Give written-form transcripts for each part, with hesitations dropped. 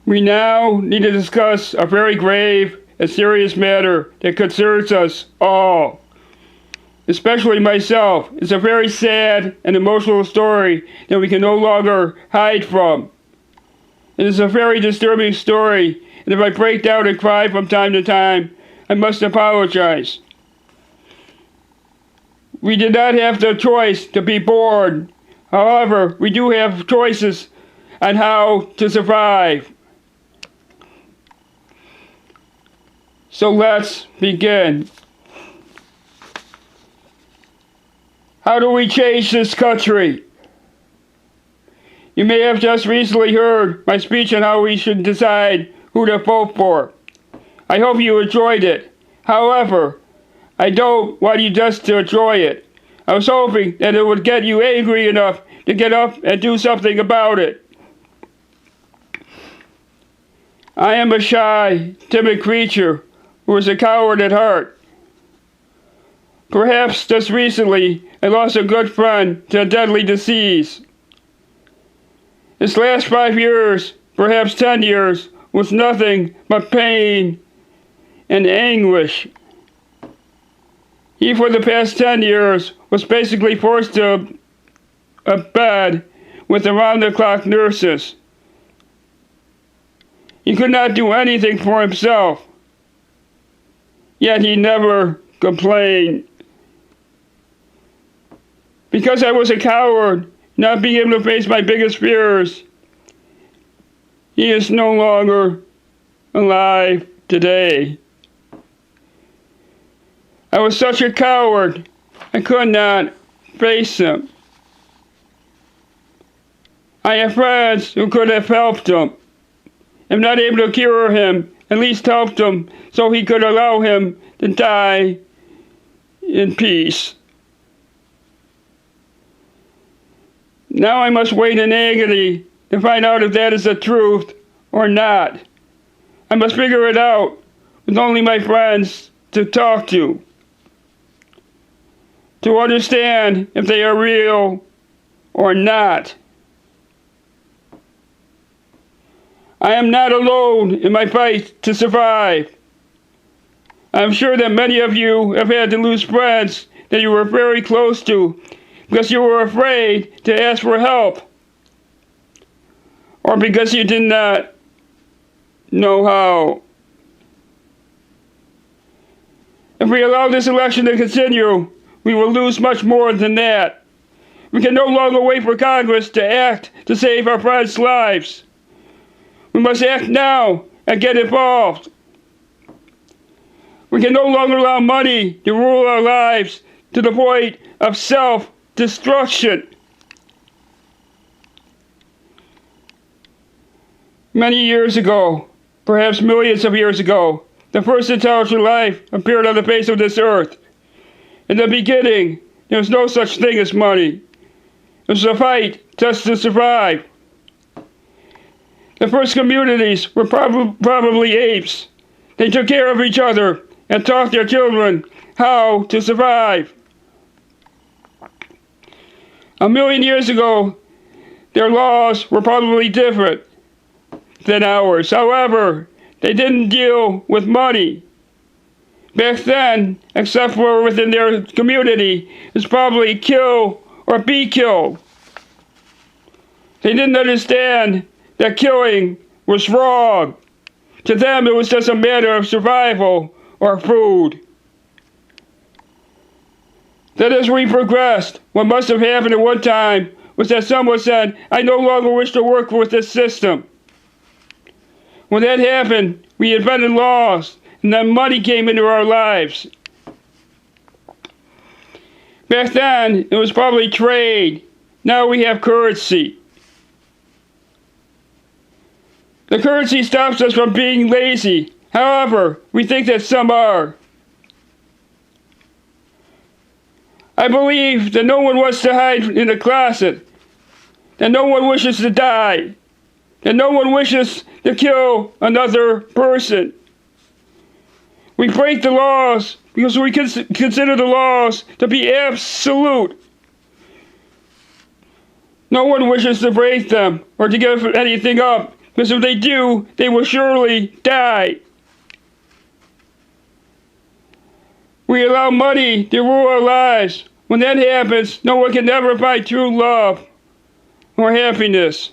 We now need to discuss a very grave and serious matter that concerns us all, especially myself. It's a very sad and emotional story that we can no longer hide from. It is a very disturbing story, and if I break down and cry from time to time, I must apologize. We did not have the choice to be born. However, we do have choices on how to survive. So let's begin. How do we change this country? You may have just recently heard my speech on how we should decide who to vote for. I hope you enjoyed it. However, I don't want you just to enjoy it. I was hoping that it would get you angry enough to get up and do something about it. I am a shy, timid creature who is a coward at heart. Perhaps just recently I lost a good friend to a deadly disease. This last 5 years, perhaps 10 years, was nothing but pain and anguish. He, for the past 10 years, was basically forced to a bed with around-the-clock nurses. He could not do anything for himself, yet he never complained. Because I was a coward, not being able to face my biggest fears, he is no longer alive today. I was such a coward, I could not face him. I have friends who could have helped him. I'm not able to cure him, at least helped him so he could allow him to die in peace. Now I must wait in agony to find out if that is the truth or not. I must figure it out with only my friends to talk to understand if they are real or not. I am not alone in my fight to survive. I am sure that many of you have had to lose friends that you were very close to because you were afraid to ask for help, or because you did not know how. If we allow this election to continue, we will lose much more than that. We can no longer wait for Congress to act to save our friends' lives. We must act now and get involved. We can no longer allow money to rule our lives to the point of self-destruction. Many years ago, perhaps millions of years ago, the first intelligent life appeared on the face of this earth. In the beginning, there was no such thing as money. It was a fight just to survive. The first communities were probably apes. They took care of each other and taught their children how to survive. 1,000,000 years ago, their laws were probably different than ours. However, they didn't deal with money. Back then, except for within their community, it was probably kill or be killed. They didn't understand that killing was wrong. To them, it was just a matter of survival or food. Then as we progressed, what must have happened at one time was that someone said, "I no longer wish to work with this system." When that happened, we invented laws, and then money came into our lives. Back then, it was probably trade. Now we have currency. The currency stops us from being lazy. However, we think that some are. I believe that no one wants to hide in a closet, that no one wishes to die, that no one wishes to kill another person. We break the laws because we consider the laws to be absolute. No one wishes to break them or to give anything up because if they do, they will surely die. We allow money to rule our lives. When that happens, no one can ever find true love or happiness.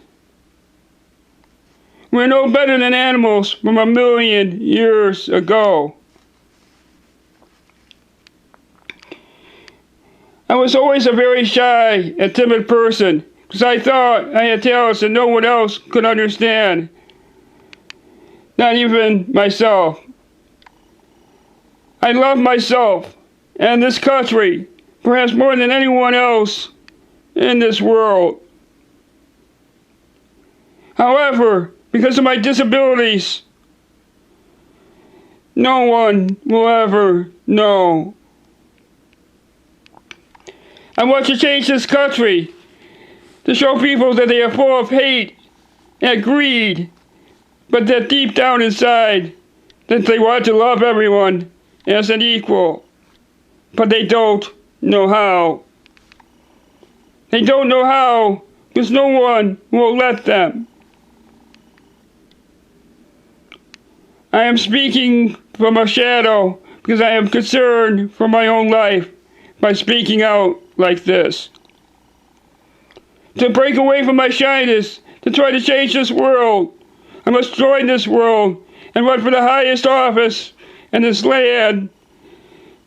We're no better than animals from 1,000,000 years ago. I was always a very shy and timid person because I thought I had talents that no one else could understand, not even myself. I love myself and this country, perhaps more than anyone else in this world. However, because of my disabilities, no one will ever know. I want to change this country to show people that they are full of hate and greed, but that deep down inside, that they want to love everyone as an equal, but they don't know how. They don't know how because no one will let them. I am speaking from a shadow because I am concerned for my own life by speaking out like this. To break away from my shyness, to try to change this world, I must join this world and run for the highest office in this land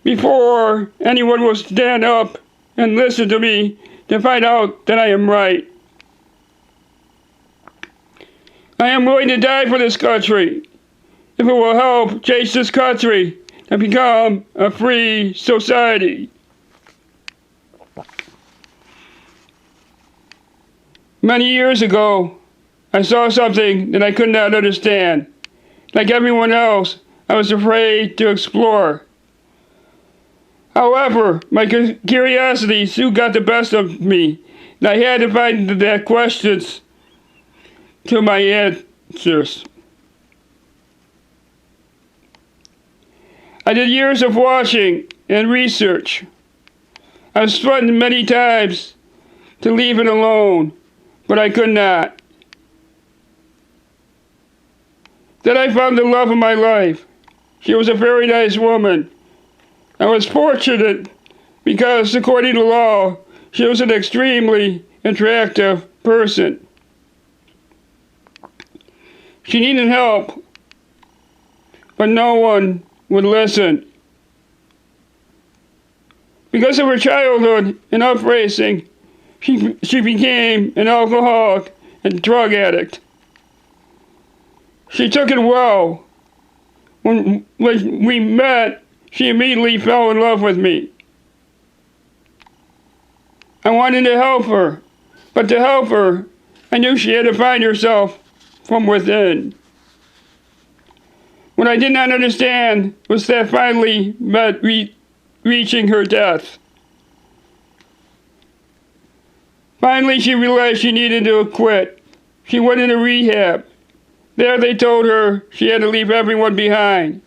before anyone will stand up and listen to me to find out that I am right. I am willing to die for this country if it will help change this country and become a free society. Many years ago, I saw something that I could not understand. Like everyone else, I was afraid to explore. However, my curiosity soon got the best of me, and I had to find the questions to my answers. I did years of watching and research. I was threatened many times to leave it alone, but I could not. Then I found the love of my life. She was a very nice woman. I was fortunate because, according to law, she was an extremely attractive person. She needed help, but no one would listen. Because of her childhood and upbringing, she became an alcoholic and drug addict. She took it well. When we met, she immediately fell in love with me. I wanted to help her, but to help her, I knew she had to find herself from within. What I did not understand was that finally meant reaching her death. Finally, she realized she needed to quit. She went into rehab. There they told her she had to leave everyone behind.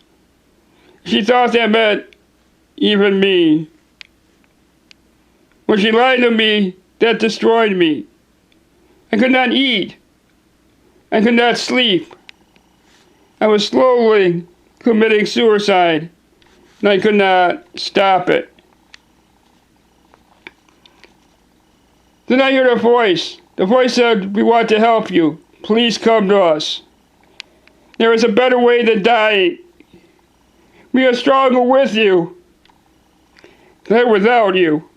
She thought that meant even me. When she lied to me, that destroyed me. I could not eat. I could not sleep. I was slowly committing suicide, and I could not stop it. Then I heard a voice. The voice said, "We want to help you. Please come to us. There is a better way than dying. We are stronger with you than without you.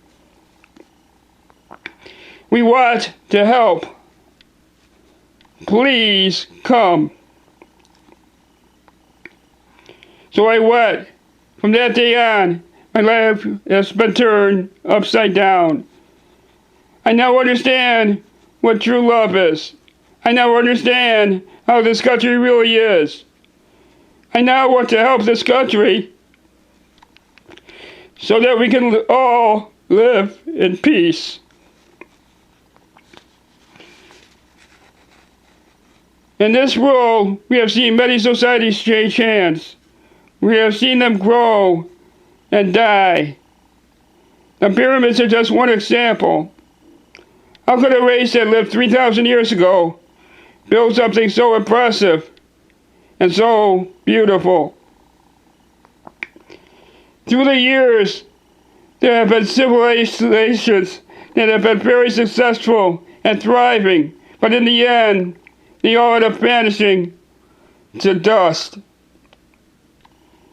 We want to help. Please come." So I went. From that day on, my life has been turned upside down. I now understand what true love is. I now understand how this country really is. I now want to help this country so that we can all live in peace. In this world, we have seen many societies change hands. We have seen them grow and die. The pyramids are just one example. How could a race that lived 3,000 years ago build something so impressive and so beautiful. Through the years, there have been civilizations that have been very successful and thriving, but in the end, they all end up vanishing to dust.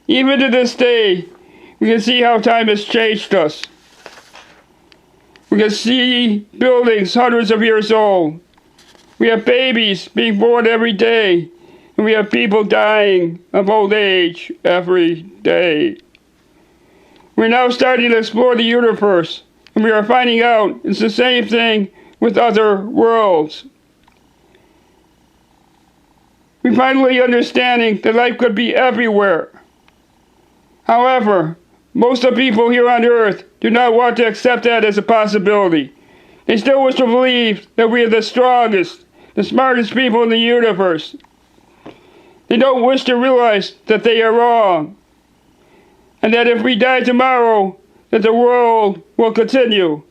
Even to this day, we can see how time has changed us. We can see buildings hundreds of years old. We have babies being born every day, and we have people dying of old age every day. We're now starting to explore the universe, and we are finding out it's the same thing with other worlds. We're finally understanding that life could be everywhere. However, most of the people here on Earth do not want to accept that as a possibility. They still wish to believe that we are the strongest, the smartest people in the universe. They don't wish to realize that they are wrong, and that if we die tomorrow, that the world will continue.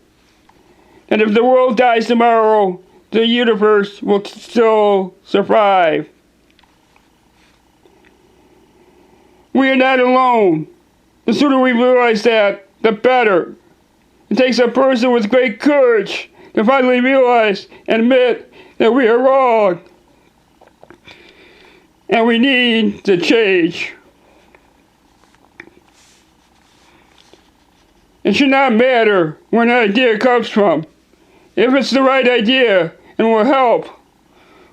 And if the world dies tomorrow, the universe will still survive. We are not alone. The sooner we realize that, the better. It takes a person with great courage to finally realize and admit that we are wrong. And we need to change. It should not matter where an idea comes from. If it's the right idea and will help,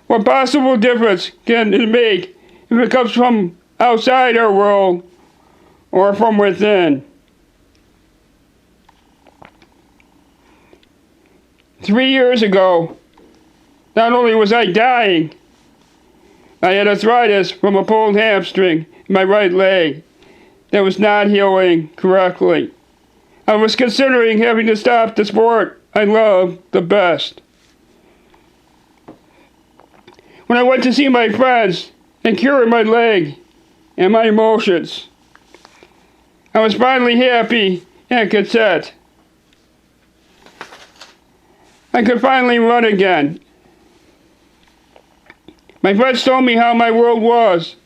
what possible difference can it make if it comes from outside our world or from within? 3 years ago, not only was I dying, I had arthritis from a pulled hamstring in my right leg that was not healing correctly. I was considering having to stop the sport I love the best. When I went to see my friends and cure my leg and my emotions, I was finally happy and content. I could finally run again. My friends told me how my world was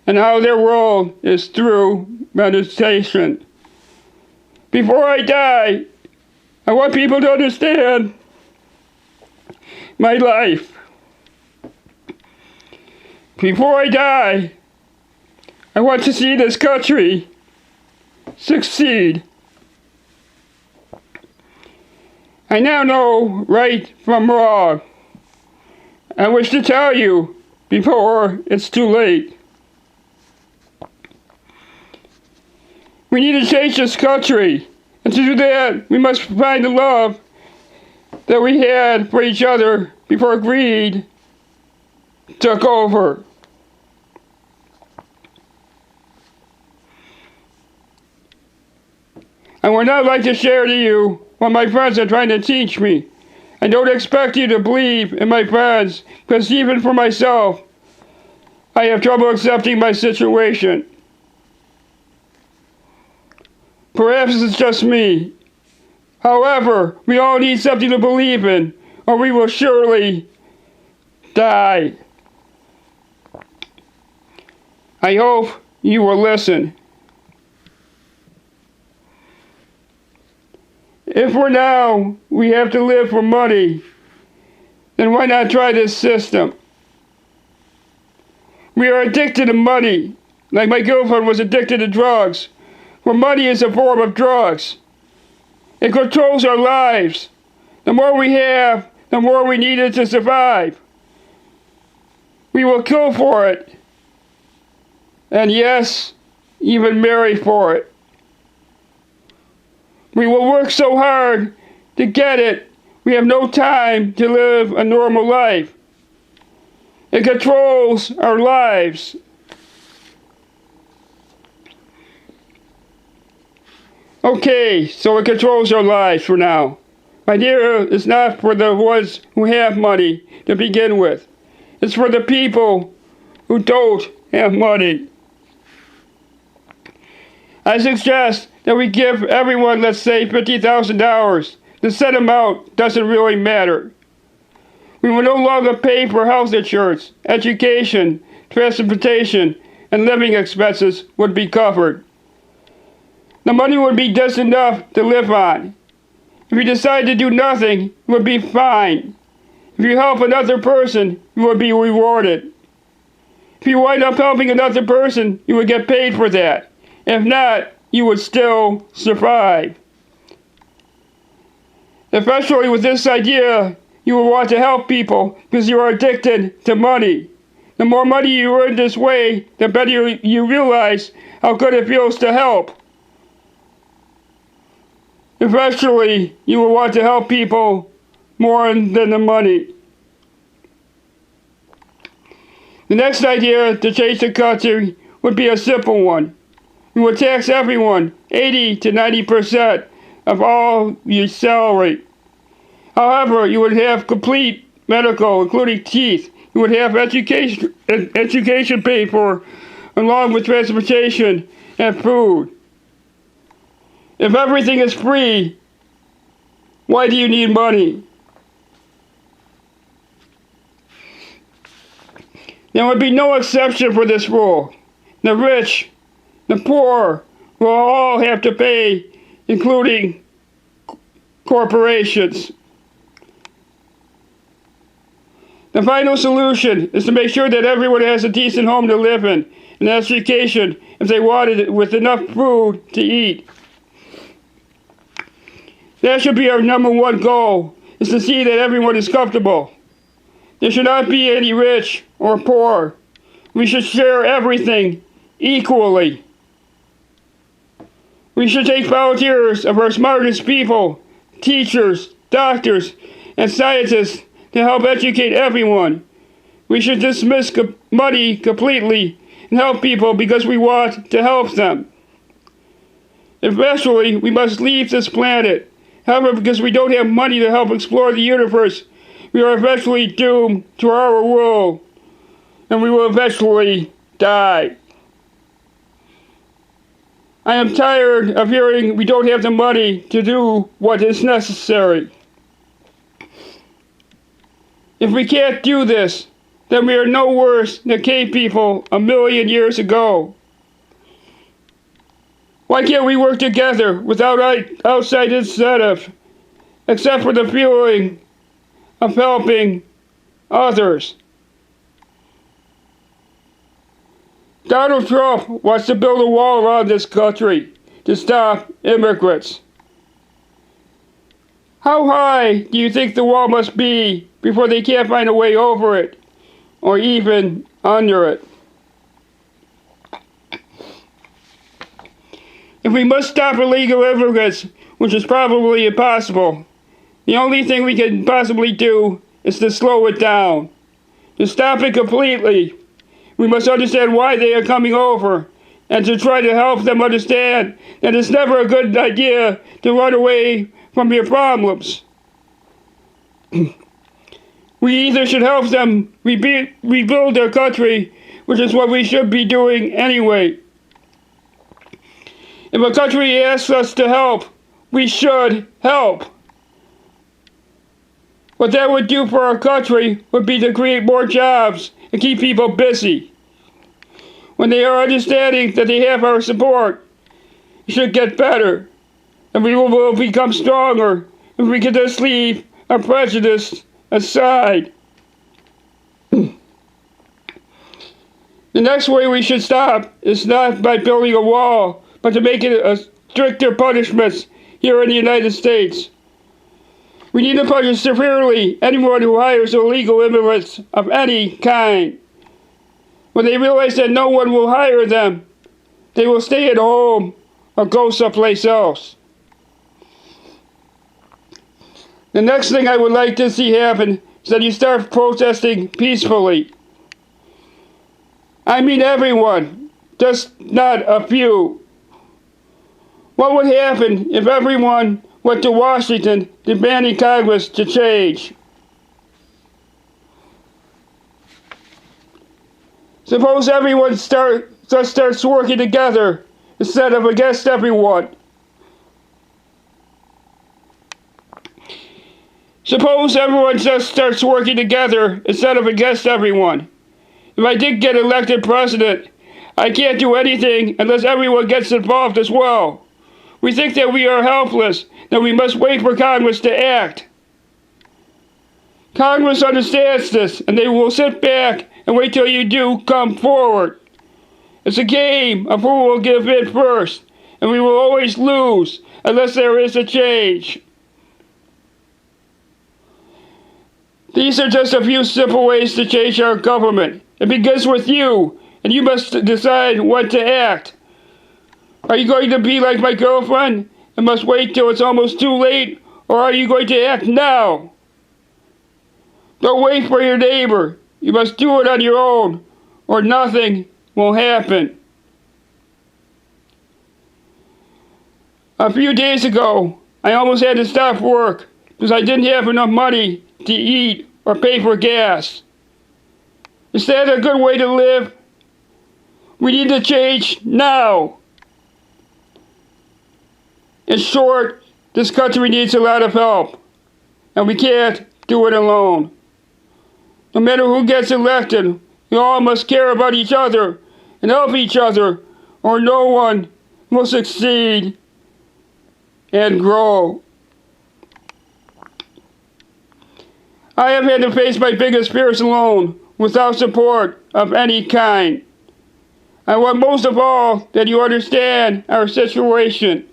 and how their world is through meditation. Before I die, I want people to understand my life. Before I die, I want to see this country succeed. I now know right from wrong. I wish to tell you before it's too late. We need to change this country, and to do that, we must find the love that we had for each other before greed took over. I would not like to share to you what my friends are trying to teach me. I don't expect you to believe in my friends, because even for myself, I have trouble accepting my situation. Perhaps it's just me. However, we all need something to believe in, or we will surely die. I hope you will listen. If for now we have to live for money, then why not try this system? We are addicted to money, like my girlfriend was addicted to drugs. For money is a form of drugs. It controls our lives. The more we have, the more we need it to survive. We will kill for it. And yes, even marry for it. We will work so hard to get it, we have no time to live a normal life. It controls our lives. Okay, so it controls our lives for now. My idea is not for the ones who have money to begin with. It's for the people who don't have money. I suggest that we give everyone, let's say, $50,000. The set amount doesn't really matter. We will no longer pay for health insurance, education, transportation, and living expenses would be covered. The money would be just enough to live on. If you decide to do nothing, you would be fined. If you help another person, you would be rewarded. If you wind up helping another person, you would get paid for that. If not, you would still survive. Eventually, with this idea, you will want to help people because you are addicted to money. The more money you earn this way, the better you realize how good it feels to help. Eventually, you will want to help people more than the money. The next idea to change the country would be a simple one. You would tax everyone 80 to 90% of all your salary. However, you would have complete medical, including teeth. You would have education paid for, along with transportation and food. If everything is free, why do you need money? There would be no exception for this rule. The rich, the poor will all have to pay, including corporations. The final solution is to make sure that everyone has a decent home to live in and education if they wanted it, with enough food to eat. That should be our number one goal, is to see that everyone is comfortable. There should not be any rich or poor. We should share everything equally. We should take volunteers of our smartest people, teachers, doctors, and scientists to help educate everyone. We should dismiss money completely and help people because we want to help them. Eventually, we must leave this planet. However, because we don't have money to help explore the universe, we are eventually doomed to our world, and we will eventually die. I am tired of hearing we don't have the money to do what is necessary. If we can't do this, then we are no worse than cave people 1,000,000 years ago. Why can't we work together without outside incentive, except for the feeling of helping others? Donald Trump wants to build a wall around this country to stop immigrants. How high do you think the wall must be before they can't find a way over it, or even under it? If we must stop illegal immigrants, which is probably impossible, the only thing we can possibly do is to slow it down. To stop it completely, we must understand why they are coming over, and to try to help them understand that it's never a good idea to run away from your problems. We either should help them rebuild their country, which is what we should be doing anyway. If a country asks us to help, we should help. What that would do for our country would be to create more jobs and keep people busy. When they are understanding that they have our support, it should get better, and we will become stronger if we can just leave our prejudice aside. The next way we should stop is not by building a wall, but to make it a stricter punishments here in the United States. We need to punish severely anyone who hires illegal immigrants of any kind. When they realize that no one will hire them, they will stay at home or go someplace else. The next thing I would like to see happen is that you start protesting peacefully. I mean everyone, just not a few. What would happen if everyone went to Washington demanding Congress to change? Suppose everyone starts working together instead of against everyone. Suppose everyone just starts working together instead of against everyone. If I did get elected president, I can't do anything unless everyone gets involved as well. We think that we are helpless, that we must wait for Congress to act. Congress understands this, and they will sit back and wait till you do come forward. It's a game of who will give in first, and we will always lose unless there is a change. These are just a few simple ways to change our government. It begins with you, and you must decide when to act. Are you going to be like my girlfriend and must wait till it's almost too late, or are you going to act now? Don't wait for your neighbor. You must do it on your own, or nothing will happen. A few days ago, I almost had to stop work because I didn't have enough money to eat or pay for gas. Is that a good way to live? We need to change now. In short, this country needs a lot of help, and we can't do it alone. No matter who gets elected, we all must care about each other and help each other, or no one will succeed and grow. I have had to face my biggest fears alone, without support of any kind. I want most of all that you understand our situation.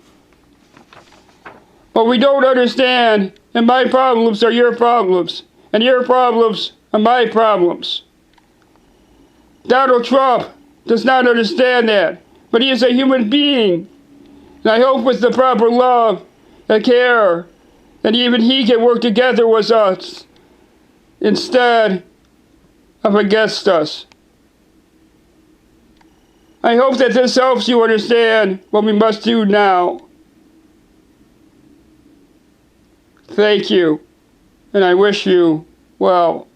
What we don't understand, and my problems are your problems, and your problems are my problems. Donald Trump does not understand that, but he is a human being. And I hope with the proper love and care that even he can work together with us instead of against us. I hope that this helps you understand what we must do now. Thank you, and I wish you well.